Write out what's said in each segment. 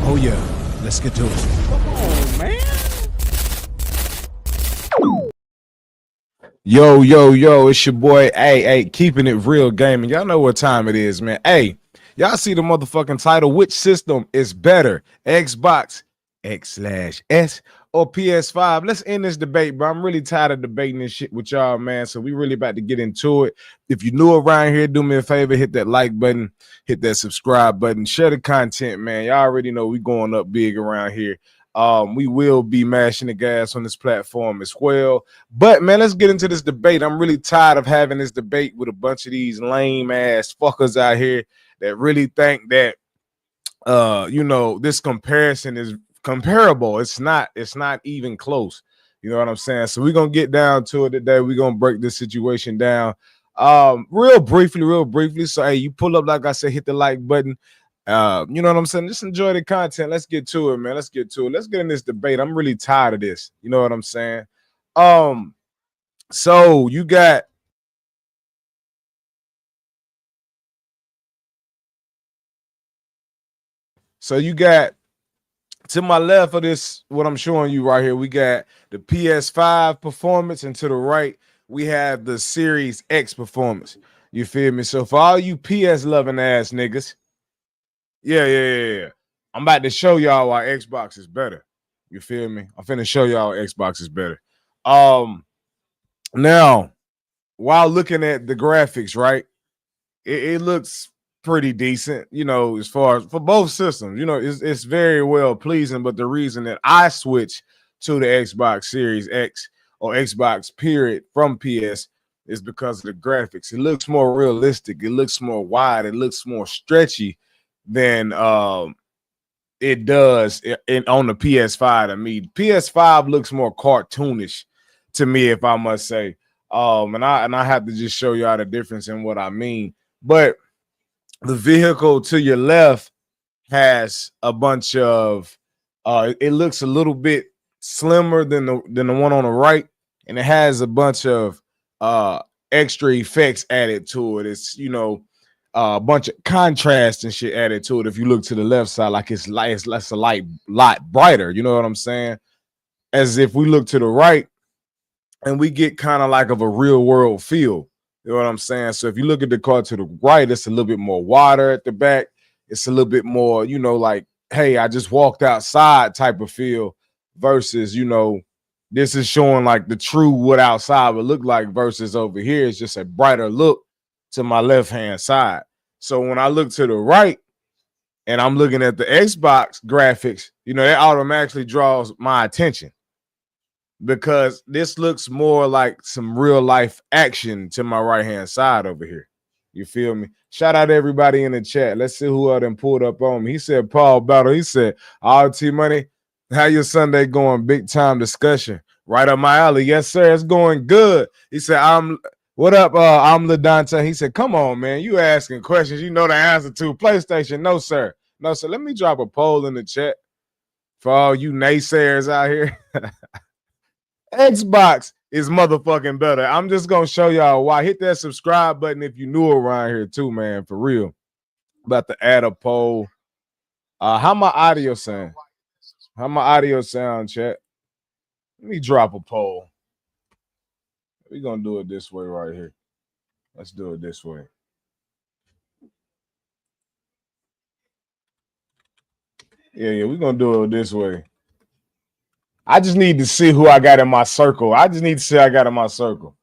Oh yeah, let's get to it. Come on, man. Yo, it's your boy. Hey, keeping it real gaming. Y'all know what time it is, man. Hey, y'all see the motherfucking title. Which system is better? Xbox X/S or PS5? Let's end this debate, bro. I'm really tired of debating this shit with y'all, man. So we really about to get into it. If you're new around here, do me a favor, hit that like button, hit that subscribe button, share the content, man. Y'all already know we going up big around here. We will be mashing the gas on this platform as well. But man, let's get into this debate. I'm really tired of having this debate with a bunch of these lame ass fuckers out here that really think that this comparison is comparable. It's not even close. You know what I'm saying? So we're gonna get down to it today. We're gonna break this situation down. Real briefly. So hey, you pull up, like I said, hit the like button. You know what I'm saying? Just enjoy the content. Let's get to it, man. Let's get in this debate. I'm really tired of this. You know what I'm saying? So you got to my left of this, what I'm showing you right here, we got the PS5 performance, and to the right, we have the Series X performance. You feel me? So for all you PS loving ass niggas, yeah. I'm about to show y'all why Xbox is better. You feel me? I'm finna show y'all Xbox is better. Now, while looking at the graphics, right, it looks pretty decent, you know, as far as for both systems. You know, it's very well pleasing. But the reason that I switched to the Xbox Series X or Xbox period from PS is because of the graphics. It looks more realistic, it looks more wide, it looks more stretchy than it does on the PS5 to me. PS5 looks more cartoonish to me, if I must say. And I have to just show y'all the difference in what I mean. But the vehicle to your left has a bunch of it looks a little bit slimmer than the one on the right, and it has a bunch of extra effects added to it. It's, you know, a bunch of contrast and shit added to it. If you look to the left side, like it's less a lot brighter. You know what I'm saying? As if we look to the right, and we get kind of like of a real world feel. You know what I'm saying? So if you look at the car to the right, it's a little bit more water at the back. It's a little bit more, you know, like, hey, I just walked outside type of feel versus, you know, this is showing like the true what outside would look like versus over here. It's just a brighter look to my left-hand side. So when I look to the right and I'm looking at the Xbox graphics, you know, that automatically draws my attention, because this looks more like some real life action to my right hand side over here. You feel me? Shout out to everybody in the chat. Let's see who done pulled up on me. He said Paul Battle. He said, RT Money, how your Sunday going? Big time discussion. Right up my alley. Yes, sir. It's going good. He said, what up? I'm LaDonta. He said, come on, man. You asking questions. You know the answer to. PlayStation. No, sir. No, sir. Let me drop a poll in the chat for all you naysayers out here. Xbox is motherfucking better. I'm just gonna show y'all why. Hit that subscribe button if you new around here too, man. For real. About to add a poll. How my audio sound? How my audio sound, chat? Let me drop a poll. We're gonna do it this way right here. Let's do it this way. Yeah, we're gonna do it this way. I just need to see who I got in my circle. I just need to see I got in my circle.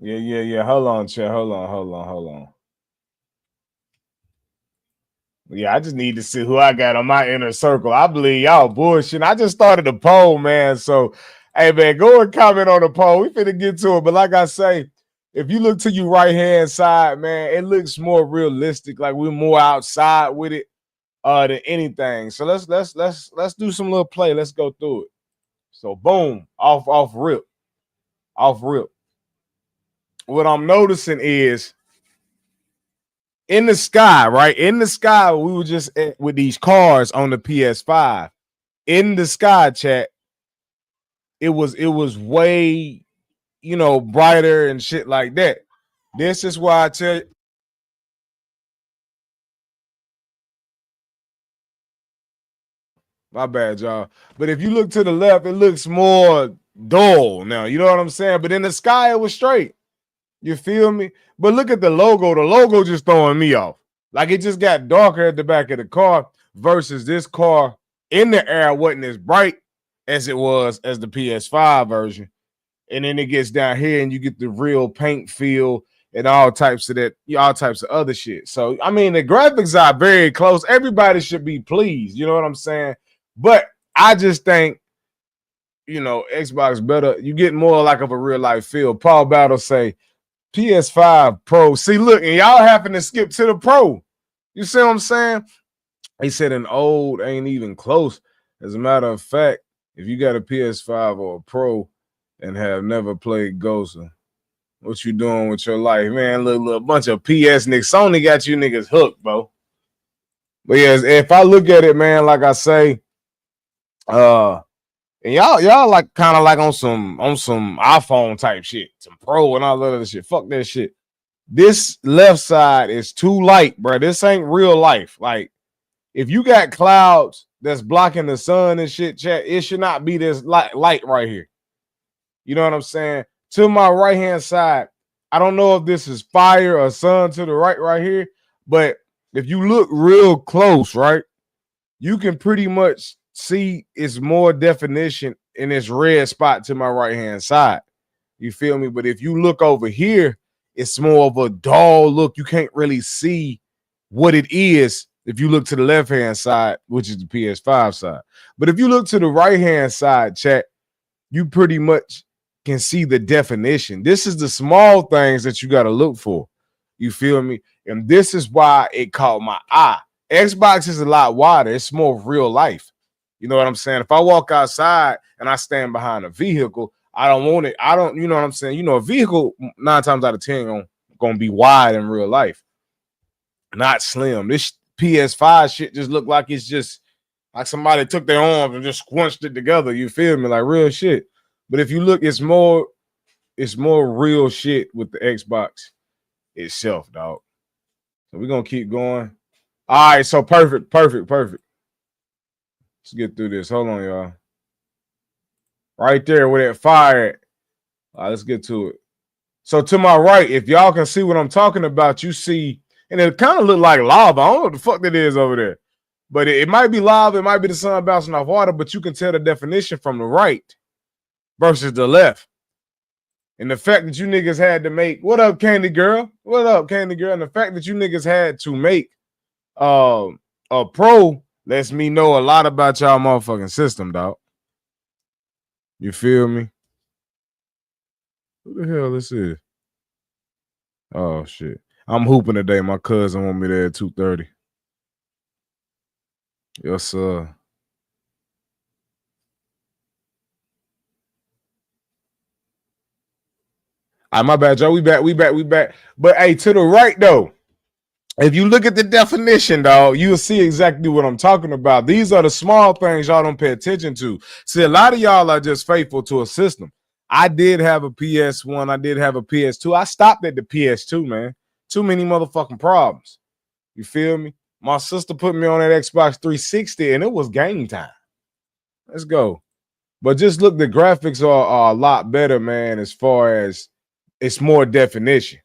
Yeah. Hold on, chat. Hold on. Yeah, I just need to see who I got on my inner circle. I believe y'all bullshit. I just started a poll, man. So, hey, man, go and comment on the poll. We finna get to it. But like I say, if you look to your right hand side, man, it looks more realistic. Like we're more outside with it than anything. So let's do some little play. Let's go through it. So boom, off rip. What I'm noticing is in the sky, right? In the sky, we were just with these cars on the PS5. In the sky, chat, it was way, you know, brighter and shit like that. This is why I tell you, My bad, y'all. But if you look to the left, it looks more dull now. You know what I'm saying? But in the sky, it was straight. You feel me? But look at the logo. The logo just throwing me off. Like it just got darker at the back of the car versus this car in the air wasn't as bright as it was as the PS5 version. And then it gets down here and you get the real paint feel and all types of that, all types of other shit. So, I mean, the graphics are very close. Everybody should be pleased. You know what I'm saying? But I just think, you know, Xbox better. You get more like of a real life feel. Paul Battle say PS5 Pro. See, look, and y'all having to skip to the Pro. You see what I'm saying? He said an old ain't even close. As a matter of fact, if you got a PS5 or a Pro and have never played Ghost, what you doing with your life, man? Little bunch of PS niggas. Sony got you niggas hooked, bro. But yeah, if I look at it, man, like I say, and y'all like kind of like on some iPhone type shit, some Pro and all that other shit. Fuck that shit. This left side is too light, bro. This ain't real life. Like, if you got clouds that's blocking the sun and shit, chat, it should not be this light right here. You know what I'm saying? To my right hand side, I don't know if this is fire or sun to the right here, but if you look real close, right, you can pretty much see it's more definition in this red spot to my right hand side. You feel me? But if you look over here, it's more of a dull look. You can't really see what it is if you look to the left hand side, which is the PS5 side. But if you look to the right hand side, chat, you pretty much can see the definition. This is the small things that you got to look for. You feel me? And this is why it caught my eye. Xbox is a lot wider. It's more real life. You know what I'm saying? If I walk outside and I stand behind a vehicle, I don't want it. I don't, you know what I'm saying? You know, a vehicle 9 times out of 10 gonna be wide in real life, not slim. This PS5 shit just look like it's just like somebody took their arms and just squinched it together. You feel me? Like real shit. But if you look, it's more real shit with the Xbox itself, dog. So we're gonna keep going. All right, so perfect. Let's get through this. Hold on, y'all. Right there where that fire. All right, let's get to it. So to my right, if y'all can see what I'm talking about, you see, and it kind of look like lava. I don't know what the fuck that is over there. But it might be lava, it might be the sun bouncing off water, but you can tell the definition from the right versus the left. And the fact that you niggas had to make, what up, Candy Girl? What up, Candy Girl? And the fact that you niggas had to make a Pro lets me know a lot about y'all motherfucking system, dog. You feel me? Who the hell this is? Oh, shit. I'm hooping today. My cousin want me there at 2:30. Yes, sir. All right, my bad, Joe. We back. But hey, to the right though, if you look at the definition, dog, you'll see exactly what I'm talking about. These are the small things y'all don't pay attention to. See, a lot of y'all are just faithful to a system. I did have a PS1. I did have a PS2. I stopped at the PS2, man. Too many motherfucking problems. You feel me? My sister put me on that Xbox 360 and it was game time. Let's go. But just look, the graphics are a lot better, man, as far as it's more definition.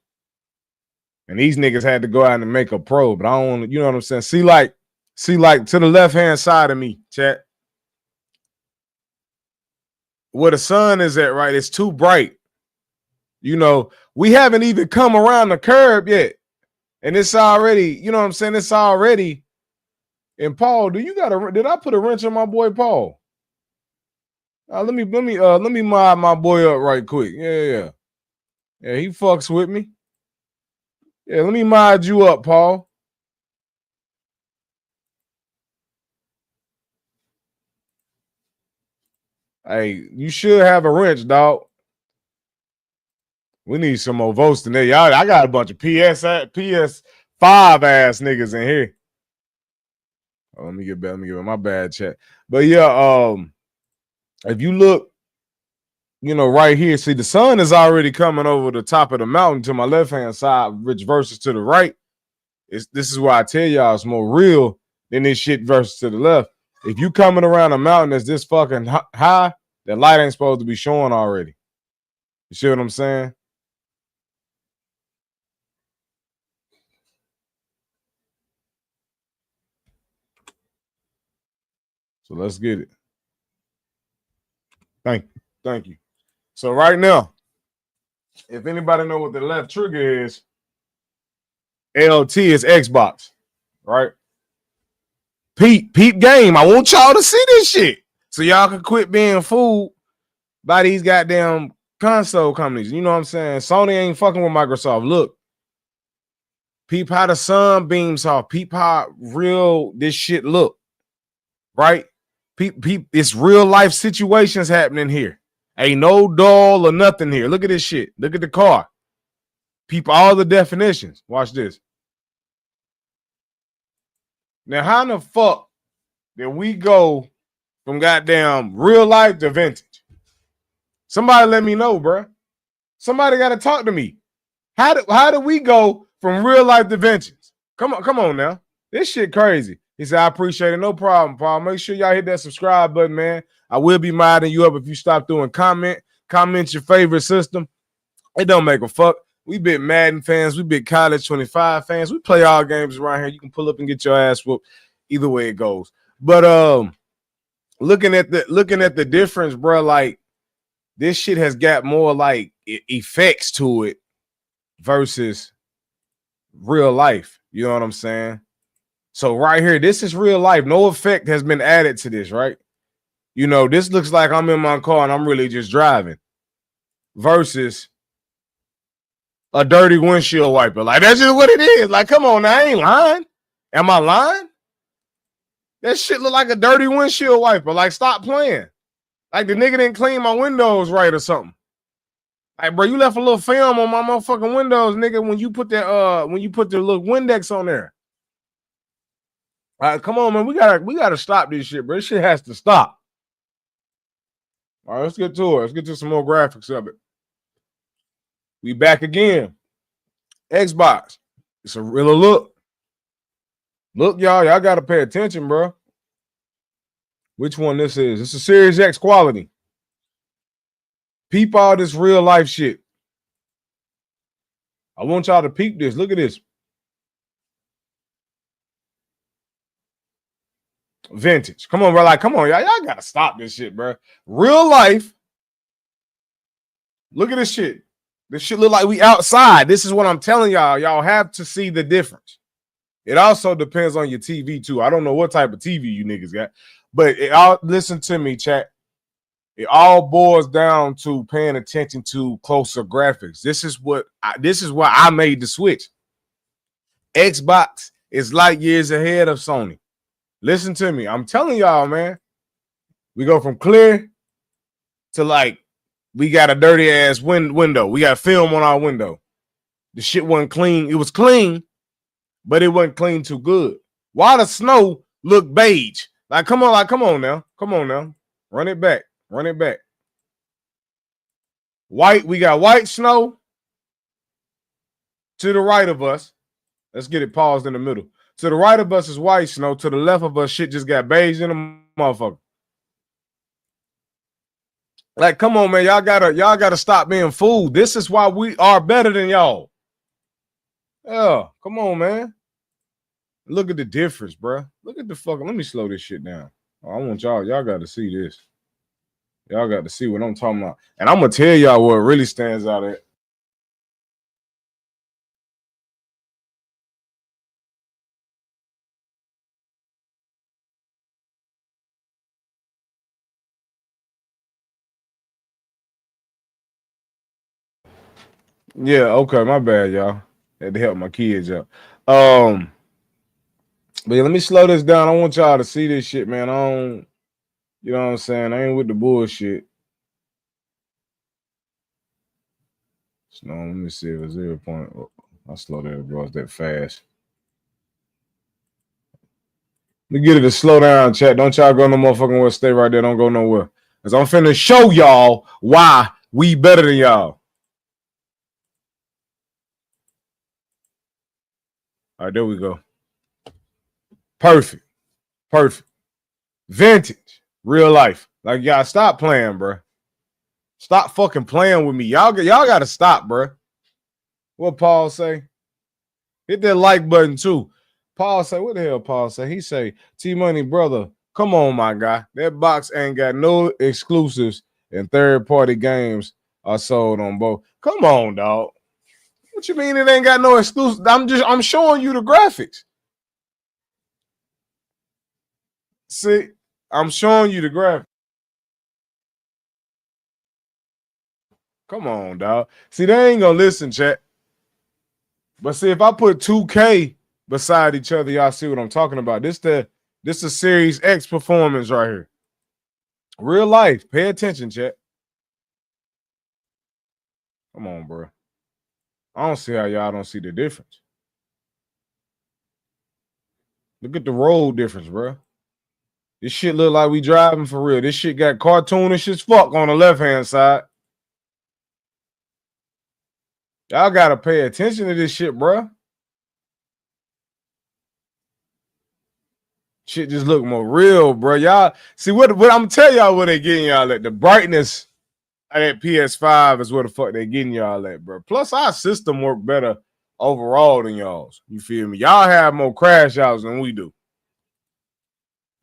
And these niggas had to go out and make a Pro, but I don't want to, you know what I'm saying? See like to the left-hand side of me, chat. Where the sun is at, right? It's too bright. You know, we haven't even come around the curb yet. And it's already, you know what I'm saying? It's already. And Paul, did I put a wrench on my boy Paul? Let me mod my boy up right quick. Yeah, he fucks with me. Yeah, let me mod you up, Paul. Hey, you should have a wrench, dog. We need some more votes than that. Y'all, I got a bunch of PS5 ass niggas in here. Oh, let me get back. My bad, chat. But yeah, if you look, you know, right here, see the sun is already coming over the top of the mountain to my left-hand side, which versus to the right. This is why I tell y'all it's more real than this shit versus to the left. If you coming around a mountain that's this fucking high, that light ain't supposed to be showing already. You see what I'm saying? So let's get it. Thank you. So right now, if anybody know what the left trigger is, LT is Xbox, right? Peep game. I want y'all to see this shit so y'all can quit being fooled by these goddamn console companies. You know what I'm saying? Sony ain't fucking with Microsoft. Look, peep how the sun beams off. Peep how real this shit look, right? Peep, it's real life situations happening here. Ain't no doll or nothing here. Look at this shit. Look at the car. Peep all the definitions. Watch this. Now, how in the fuck did we go from goddamn real life to vintage? Somebody let me know, bro. Somebody got to talk to me. How did we go from real life to vintage? Come on now. This shit crazy. He said, I appreciate it. No problem, Paul. Make sure y'all hit that subscribe button, man. I will be modding you up if you stop doing comment your favorite system. It don't make a fuck. We big Madden fans. We big College 25 fans. We play all games around here. You can pull up and get your ass whooped. Either way it goes. But looking at the difference, bro, like this shit has got more like effects to it versus real life. You know what I'm saying? So right here, this is real life. No effect has been added to this, right? You know, this looks like I'm in my car and I'm really just driving versus a dirty windshield wiper. Like, that's just what it is. Like, come on now, I ain't lying. Am I lying? That shit look like a dirty windshield wiper. Like, stop playing. Like, the nigga didn't clean my windows right or something. Like, bro, you left a little film on my motherfucking windows, nigga, when you put the little Windex on there. All right, come on, man. We gotta stop this shit, bro. This shit has to stop. All right, let's get to it. Let's get to some more graphics of it. We back again. Xbox. It's a real look. Look, y'all gotta pay attention, bro. Which one this is? It's a Series X quality. Peep all this real life shit. I want y'all to peep this. Look at this. Vintage. Come on, bro. Like, come on, y'all gotta stop this shit, bro. Real life. Look at this shit. This shit look like we outside. This is what I'm telling y'all. Y'all have to see the difference. It also depends on your TV too. I don't know what type of TV you niggas got, but listen to me, chat. It all boils down to paying attention to closer graphics. This is why I made the switch. Xbox is light years ahead of Sony. Listen to me. I'm telling y'all, man. We go from clear to like we got a dirty ass window. We got film on our window. The shit wasn't clean. It was clean, but it wasn't clean too good. Why the snow look beige? Like, come on now. Run it back. White, we got white snow to the right of us. Let's get it paused in the middle. To the right of us is white snow. To the left of us, shit just got beige in the motherfucker. Like, come on, man. Y'all gotta stop being fooled. This is why we are better than y'all. Yeah, come on, man. Look at the difference, bro. Look at the fucking. Let me slow this shit down. I want y'all got to see this. Y'all got to see what I'm talking about. And I'm gonna tell y'all what really stands out at. Yeah, okay, my bad, y'all. Had to help my kids out. But yeah, let me slow this down. I want y'all to see this shit, man. You know what I'm saying? I ain't with the bullshit. So let me see if it's 0. I'll slow that, bro. It's that fast. Let me get it to slow down, chat. Don't y'all go no motherfucking where. Stay right there. Don't go nowhere. Because I'm finna show y'all why we better than y'all. All right, there we go. Perfect. Vintage, real life. Like, y'all stop playing, bro. Stop fucking playing with me. Y'all gotta stop, bro. What Paul say? Hit that like button too. Paul say, what the hell Paul say? He say, T-Money, brother, come on, my guy. That box ain't got no exclusives and third-party games are sold on both. Come on, dog. What you mean it ain't got no exclusive? I'm showing you the graphics. See, I'm showing you the graphics. Come on, dog. See, they ain't gonna listen, chat. But see, if I put 2K beside each other, y'all see what I'm talking about. This a Series X performance right here. Real life. Pay attention, chat. Come on, bro. I don't see how y'all don't see the difference. Look at the road difference, bro. This shit look like we driving for real. This shit got cartoonish as fuck on the left-hand side. Y'all gotta pay attention to this shit, bro. Shit just look more real, bro. Y'all see what I'm telling y'all what they getting y'all at. The brightness of that PS5 is where the fuck they getting y'all at, bro. Plus, our system work better overall than y'all's. You feel me? Y'all have more crash outs than we do.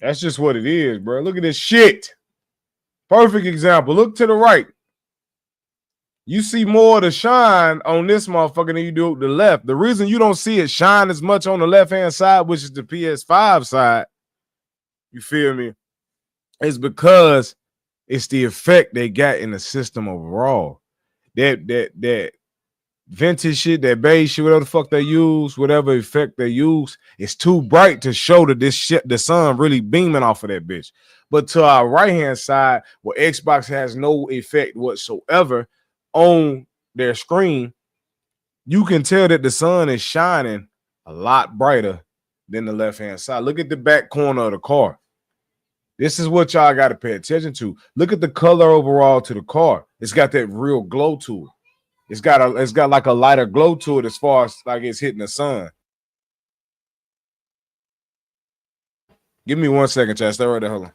That's just what it is, bro. Look at this shit. Perfect example. Look to the right. You see more of the shine on this motherfucker than you do the left. The reason you don't see it shine as much on the left-hand side, which is the PS5 side, you feel me, is because it's the effect they got in the system overall. That vintage shit, that beige shit, whatever the fuck they use, whatever effect they use, it's too bright to show that this shit, the sun really beaming off of that bitch. But to our right-hand side, where Xbox has no effect whatsoever on their screen, you can tell that the sun is shining a lot brighter than the left-hand side. Look at the back corner of the car. This is what y'all got to pay attention to. Look at the color overall to the car. It's got that real glow to it. It's got like a lighter glow to it as far as like it's hitting the sun. Give me 1 second, chat. Stay right there. Hold on.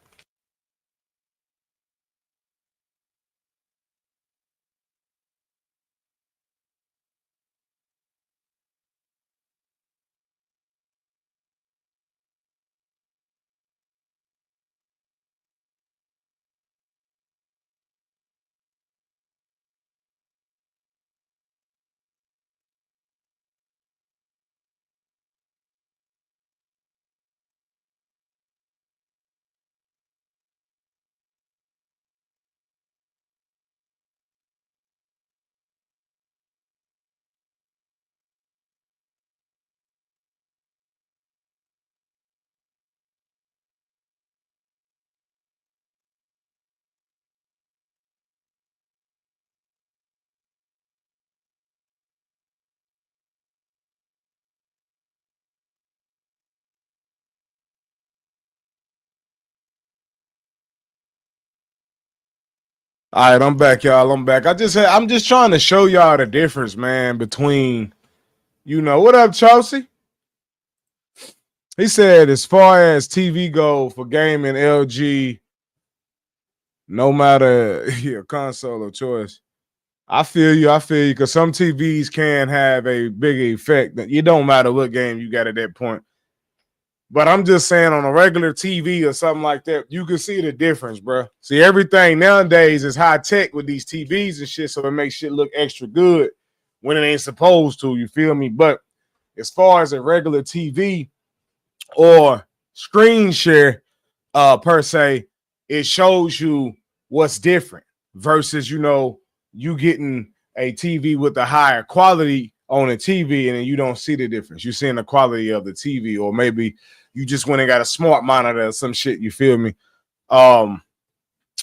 All right, I'm back, y'all. I'm back. I'm just trying to show y'all the difference, man, between, what up, Chelsea? He said, as far as TV go for gaming, LG, no matter your console of choice. I feel you, because some TVs can have a big effect. It don't matter what game you got at that point. But I'm just saying, on a regular TV or something like that, you can see the difference, bro. See, everything nowadays is high tech with these TVs and shit, so it makes shit look extra good when it ain't supposed to. You feel me? But as far as a regular TV or screen share, per se, it shows you what's different versus, you getting a TV with a higher quality on a TV and then you don't see the difference. You're seeing the quality of the TV, or maybe you just went and got a smart monitor or some shit. You feel me? But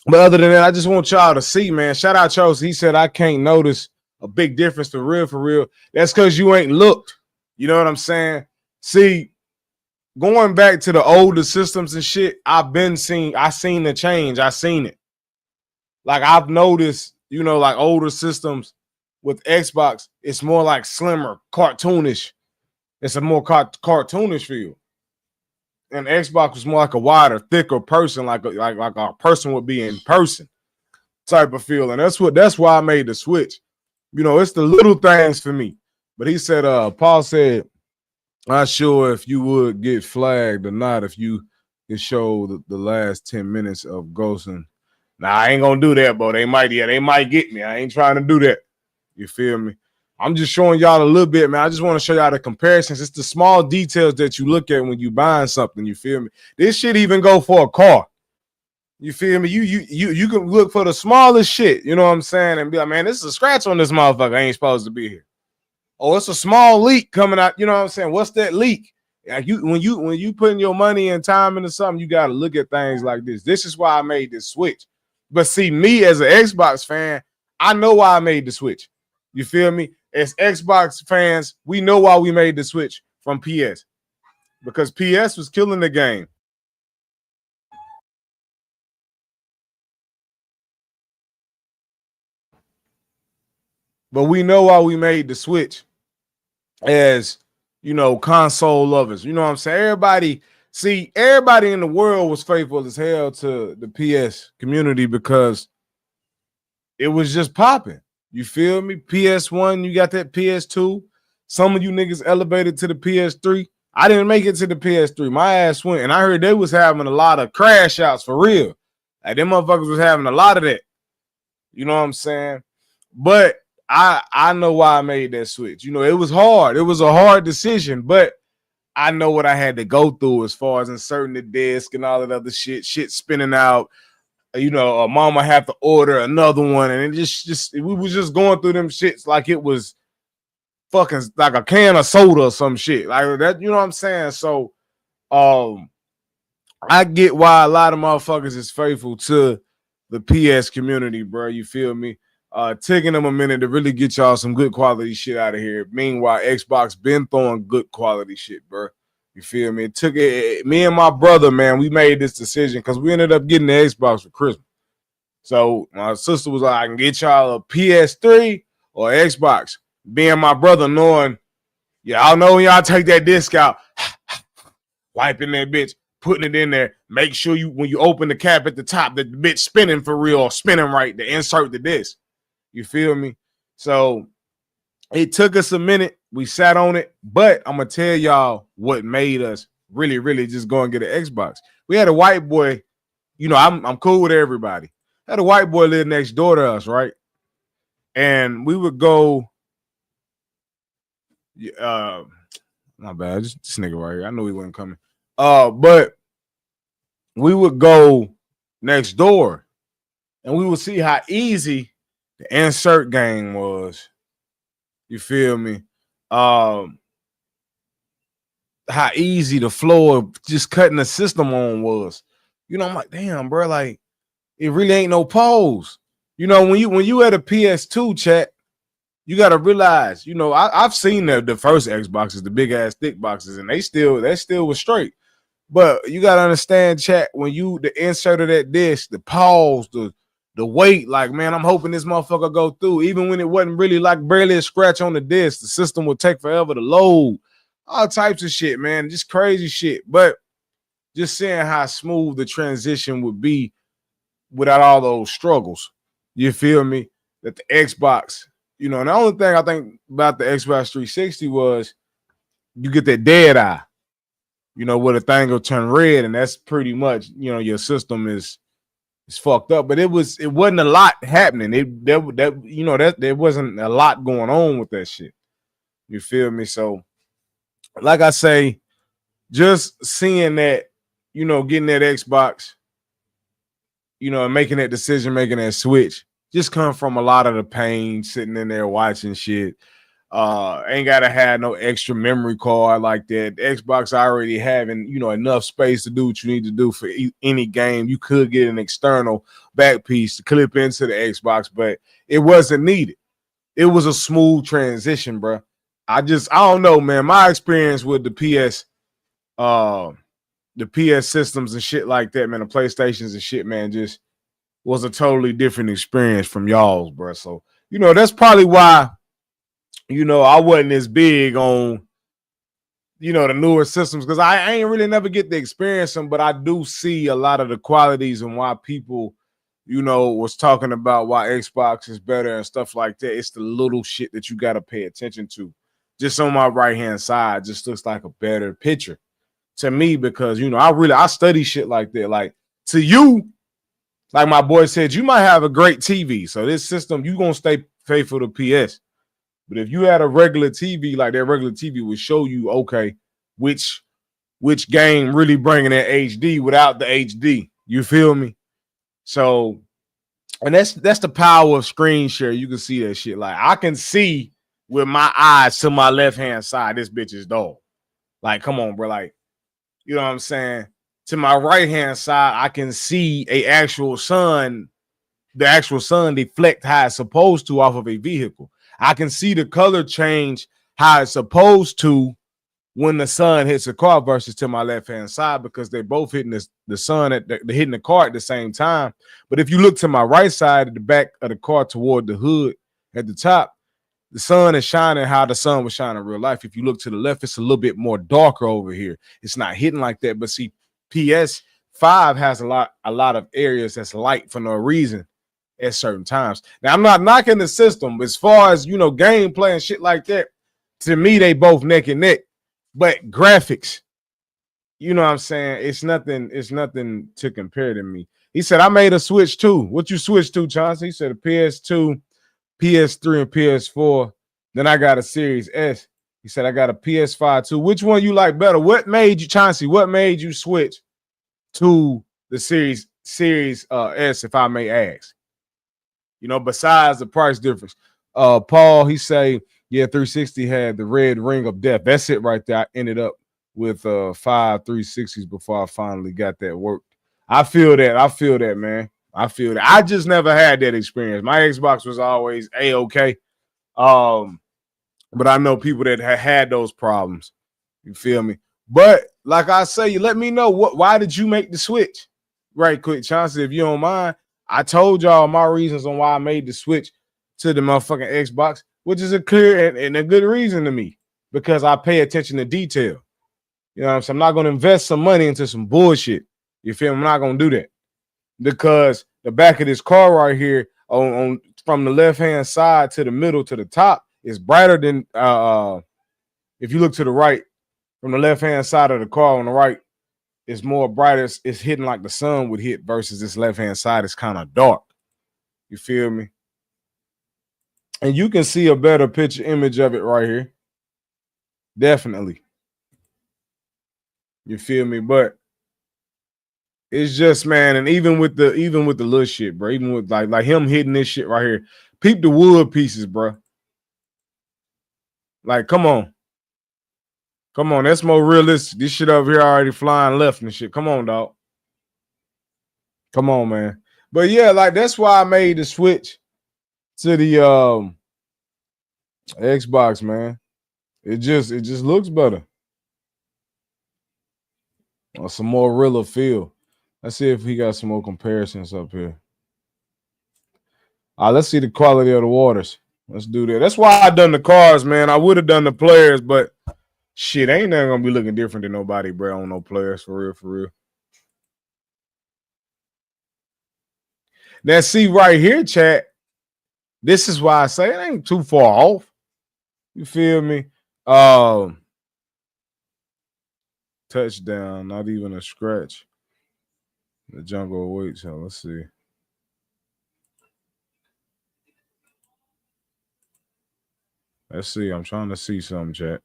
other than that, I just want y'all to see, man. Shout out Charles. He said, I can't notice a big difference for real. That's because you ain't looked. You know what I'm saying? See, going back to the older systems and shit, I seen the change. I seen it. Like, I've noticed, like older systems with Xbox, it's more like slimmer, cartoonish. It's a more cartoonish feel. and Xbox was more like a wider, thicker person, like a person would be in person type of feeling. That's why I made the switch. You know, it's the little things for me. But he said, Paul said, not sure if you would get flagged or not if you could show the last 10 minutes of ghosting. Nah, I ain't gonna do that, bro. They might get me. I ain't trying to do that. You feel me? I'm just showing y'all a little bit, man. I just want to show y'all the comparisons. It's the small details that you look at when you buying something. You feel me? This shit even go for a car. You feel me? You can look for the smallest shit. You know what I'm saying? And be like, man, this is a scratch on this motherfucker. I ain't supposed to be here. Oh, it's a small leak coming out. You know what I'm saying? What's that leak? Like when you putting your money and time into something, you got to look at things like this. This is why I made this switch. But see, me as an Xbox fan, I know why I made the switch. You feel me? As Xbox fans, we know why we made the switch from PS. Because PS was killing the game. But we know why we made the switch as, you know, console lovers. You know what I'm saying? Everybody in the world was faithful as hell to the PS community because it was just popping. You feel me? PS1, you got that PS2. Some of you niggas elevated to the PS3. I didn't make it to the PS3. My ass went, and I heard they was having a lot of crash outs for real. Like them motherfuckers was having a lot of that. You know what I'm saying? But I know why I made that switch. You know, it was hard. It was a hard decision, but I know what I had to go through as far as inserting the disc and all that other shit spinning out. You know, mama have to order another one, and it we was just going through them shits like it was fucking like a can of soda or some shit like that. You know what I'm saying? So, I get why a lot of motherfuckers is faithful to the PS community, bro. You feel me? Taking them a minute to really get y'all some good quality shit out of here. Meanwhile, Xbox been throwing good quality shit, bro. You feel me? It took it. Me and my brother, man, we made this decision because we ended up getting the Xbox for Christmas. So my sister was like, I can get y'all a PS3 or Xbox. Being my brother, knowing, yeah, I know when y'all take that disc out, wiping that bitch, putting it in there. Make sure when you open the cap at the top, that the bitch spinning for real or spinning right to insert the disc. You feel me? So it took us a minute. We sat on it, but I'm gonna tell y'all what made us really, really just go and get an Xbox. We had a white boy. You know, I'm cool with everybody. Had a white boy live next door to us, right? And we would go. Not bad. Just this nigga right here. I knew he wasn't coming. But we would go next door, and we would see how easy the insert game was. You feel me? How easy the flow of just cutting the system on was. You know, I'm like, damn, bro, like it really ain't no pause. You know, when you at a PS2 chat, you gotta realize, you know, I've seen the first Xboxes, the big ass thick boxes, and they still was straight. But you gotta understand, chat, when the insert of that disc, the pause, the weight, like, man, I'm hoping this motherfucker go through. Even when it wasn't really like barely a scratch on the disc, the system would take forever to load. All types of shit, man. Just crazy shit. But just seeing how smooth the transition would be without all those struggles. You feel me? That the Xbox, you know, and the only thing I think about the Xbox 360 was you get that dead eye, you know, where the thing will turn red, and that's pretty much, you know, your system is fucked up. But it wasn't a lot happening. There wasn't a lot going on with that shit. You feel me? So, like I say, just seeing that, you know, getting that Xbox, you know, and making that decision, making that switch, just come from a lot of the pain sitting in there watching shit. Ain't gotta have no extra memory card like that. The Xbox already having, you know, enough space to do what you need to do for any game. You could get an external back piece to clip into the Xbox, but it wasn't needed. It was a smooth transition, bro. I don't know, man. My experience with the PS systems and shit like that, man, the PlayStations and shit, man, just was a totally different experience from y'all's, bro. So, you know, that's probably why, you know, I wasn't as big on you know, the newer systems, because I ain't really never get to experience them, but I do see a lot of the qualities and why people, you know, was talking about why Xbox is better and stuff like that. It's the little shit that you got to pay attention to. Just on my right hand side, just looks like a better picture to me, because, you know, I study shit like that. Like, to you, like my boy said, you might have a great TV. So this system, you gonna stay faithful to PS. But if you had a regular TV, like that regular TV would show you, okay, which game really bringing that HD without the HD. You feel me? So, and that's the power of screen share. You can see that shit. Like, I can see with my eyes to my left hand side, this bitch is dull. Like, come on, bro. Like, you know what I'm saying? To my right hand side, I can see the actual sun deflect how it's supposed to off of a vehicle. I can see the color change how it's supposed to when the sun hits a car versus to my left hand side, because they're both hitting the sun they're hitting the car at the same time. But if you look to my right side at the back of the car toward the hood at the top, the sun is shining how the sun was shining in real life. If you look to the left, it's a little bit more darker over here. It's not hitting like that. But see, PS5 has a lot of areas that's light for no reason at certain times. Now, I'm not knocking the system as far as, you know, gameplay and shit like that. To me, they both neck and neck. But graphics, you know what I'm saying? It's nothing to compare to me. He said, I made a switch too. What you switched to, Chauncey? He said a PS2, PS3, and PS4. Then I got a Series S. He said, I got a PS5 too. Which one you like better? What made you, Chauncey, what made you switch to the Series S, if I may ask? You know, besides the price difference. Paul, he say, yeah, 360 had the red ring of death. That's it right there. I ended up with 5 360s before I finally got that worked. I feel that, man. I feel that. I just never had that experience. My Xbox was always A-okay. But I know people that had those problems. You feel me? But like I say, you let me know why did you make the switch? Right quick, Chauncey, if you don't mind. I told y'all my reasons on why I made the switch to the motherfucking Xbox, which is a clear and a good reason to me, because I pay attention to detail. You know what I'm saying? I'm not going to invest some money into some bullshit. You feel me? I'm not going to do that, because the back of this car right here on from the left-hand side to the middle to the top is brighter than if you look to the right from the left-hand side of the car on the right, it's more brighter. It's hitting like the sun would hit, versus this left-hand side is kind of dark. You feel me? And you can see a better picture image of it right here. Definitely. You feel me? But it's just, man, and even with the little shit, bro, even with like him hitting this shit right here, peep the wood pieces, bro. Like, come on. Come on, that's more realistic. This shit over here already flying left and shit. Come on, dog. Come on, man. But yeah, like, that's why I made the switch to the Xbox, man. It just looks better. Some more realer feel. Let's see if he got some more comparisons up here. Let's see the quality of the waters. Let's do that. That's why I done the cars, man. I would have done the players, but shit, ain't nothing gonna be looking different than nobody, bro, on no players, for real. Now, see right here, chat. This is why I say it ain't too far off. You feel me? Touchdown, not even a scratch. The jungle awaits. So let's see. Let's see. I'm trying to see something, chat.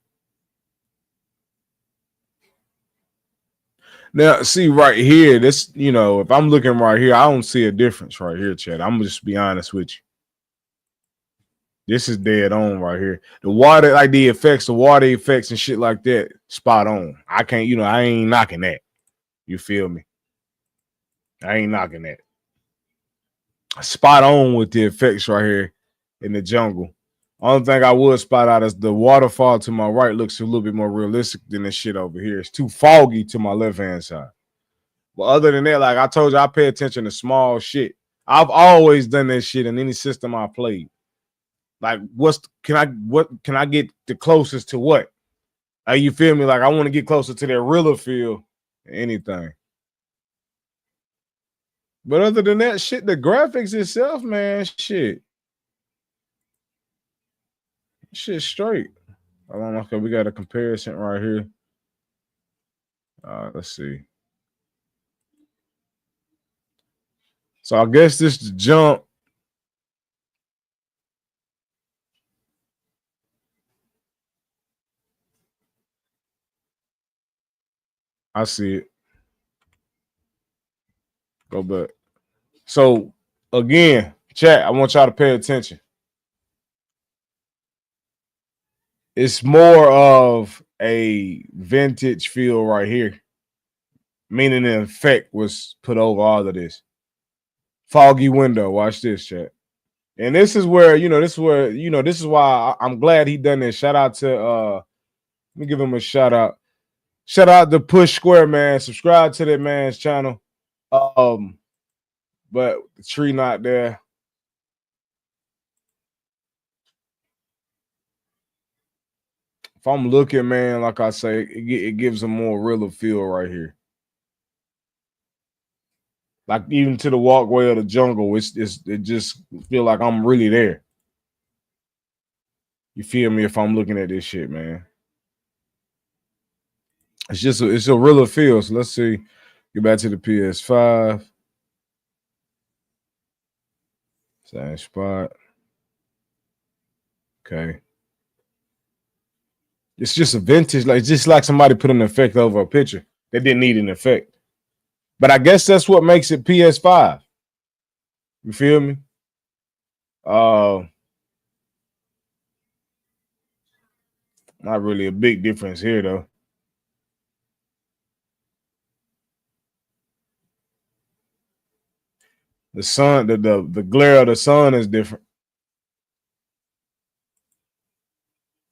Now, see right here, this, you know, if I'm looking right here, I don't see a difference right here, chat. I'm gonna just be honest with you. This is dead on right here. The water, like the water effects and shit like that, spot on. I can't, you know, I ain't knocking that. You feel me? I ain't knocking that. Spot on with the effects right here in the jungle. Only thing I would spot out is the waterfall to my right looks a little bit more realistic than this shit over here. It's too foggy to my left-hand side. But other than that, like I told you, I pay attention to small shit. I've always done that shit in any system I played. Like, what can I get the closest to what? You feel me? Like I want to get closer to that realer feel. Anything. But other than that, shit, the graphics itself, man, shit straight. I don't know. Okay, we got a comparison right here. Let's see. So I guess this the jump. I see it. Go back. So again, chat, I want y'all to pay attention. It's more of a vintage feel right here, meaning the effect was put over all of this. Foggy window. Watch this, chat. And this is where, this is why I'm glad he done this. Shout out to let me give him a shout out. Shout out to Push Square, man. Subscribe to that man's channel. But the tree not there. If I'm looking, man, like I say, it gives a more realer feel right here. Like even to the walkway of the jungle, it just feel like I'm really there. You feel me? If I'm looking at this shit, man, it's a realer feel. So let's see. Get back to the PS5. Same spot. Okay. It's just a vintage, like just like somebody put an effect over a picture that didn't need an effect. But I guess that's what makes it PS5. You feel me? Not really a big difference here though. The sun, the glare of the sun is different.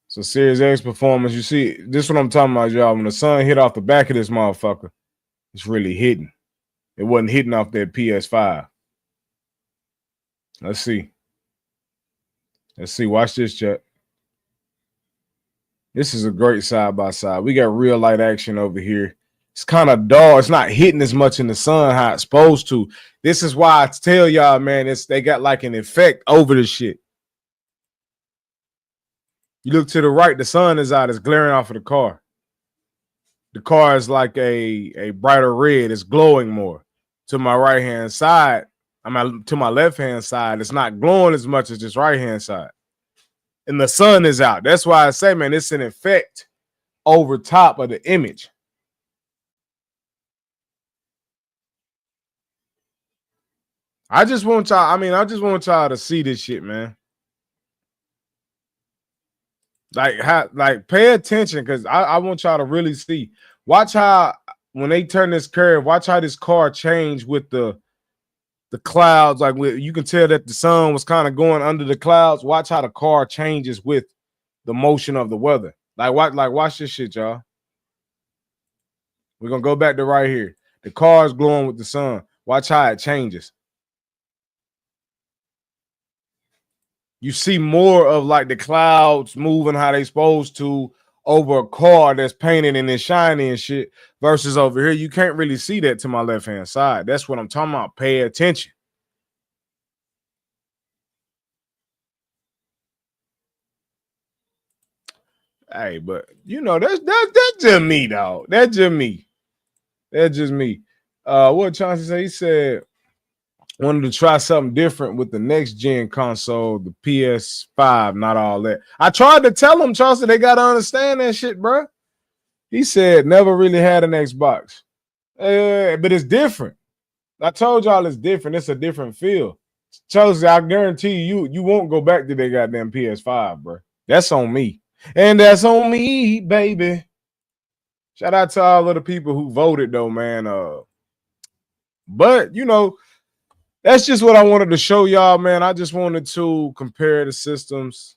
So Series X performance, you see, this is what I'm talking about, y'all. When the sun hit off the back of this motherfucker, it's really hitting. It wasn't hitting off that PS5. Let's see. Let's see. Watch this, chat. This is a great side by side. We got real light action over here. It's kind of dull. It's not hitting as much in the sun how it's supposed to. This is why I tell y'all, man, they got like an effect over the shit. You look to the right, the sun is out. It's glaring off of the car. The car is like a brighter red. It's glowing more. To my right-hand side, to my left-hand side, it's not glowing as much as this right-hand side. And the sun is out. That's why I say, man, it's an effect over top of the image. I just want y'all to see this shit, man. Like pay attention, because I want y'all to really see. Watch how when they turn this curve, watch how this car changed with the clouds. Like you can tell that the sun was kind of going under the clouds. Watch how the car changes with the motion of the weather. Watch this shit, y'all. We're gonna go back to right here. The car is glowing with the sun. Watch how it changes. You see more of like the clouds moving how they supposed to over a car that's painted and it's shiny and shit, versus over here, you can't really see that to my left-hand side. That's what I'm talking about. Pay attention. Hey, but that's just me, dog. That's just me. That's just me. What Chauncey say? He said wanted to try something different with the next gen console, the PS5, not all that. I tried to tell him, Chauncey, they gotta understand that shit, bro. He said never really had an Xbox. But it's different. I told y'all it's different. It's a different feel. Chelsea, I guarantee you won't go back to that goddamn PS5, bro. That's on me. And that's on me, baby. Shout out to all of the people who voted, though, man. But that's just what I wanted to show y'all, man. I just wanted to compare the systems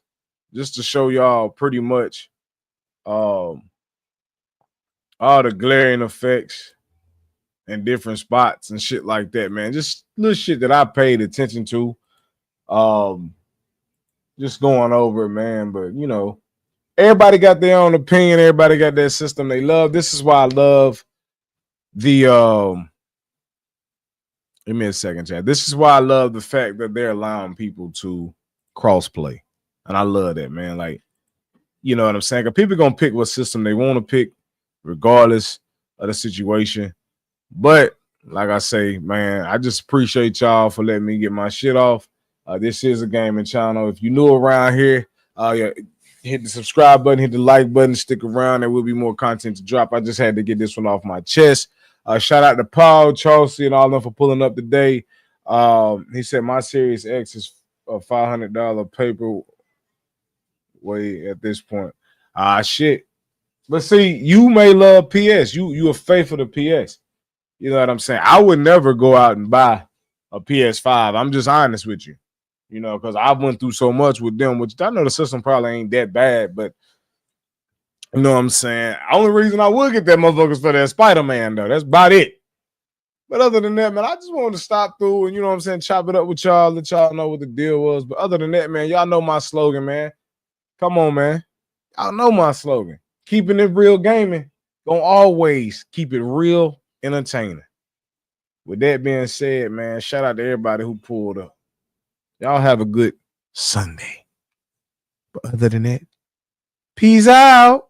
just to show y'all pretty much all the glaring effects and different spots and shit like that, man. Just little shit that I paid attention to. Just going over it, man. But everybody got their own opinion. Everybody got their system they love. This is why I love the give me a second, chat. This is why I love the fact that they're allowing people to cross play. And I love that, man. Like, you know what I'm saying? Because people gonna pick what system they want to pick, regardless of the situation. But like I say, man, I just appreciate y'all for letting me get my shit off. This is a gaming channel. If you're new around here, yeah, hit the subscribe button, hit the like button, stick around. There will be more content to drop. I just had to get this one off my chest. Shout out to Paul, Chelsea, and all of them for pulling up today. He said my Series X is a $500 paper way at this point. Shit. But see, you may love PS. You a faithful to PS. You know what I'm saying? I would never go out and buy a PS5. I'm just honest with you. You know, because I went through so much with them, which I know the system probably ain't that bad, but you know what I'm saying? Only reason I would get that motherfuckers for that Spider-Man, though. That's about it. But other than that, man, I just wanted to stop through and, you know what I'm saying, chop it up with y'all, let y'all know what the deal was. But other than that, man, y'all know my slogan, man. Come on, man. Y'all know my slogan. Keeping it real gaming. Gonna always keep it real entertaining. With that being said, man, shout out to everybody who pulled up. Y'all have a good Sunday. But other than that, peace out.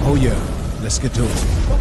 Oh yeah, let's get to it.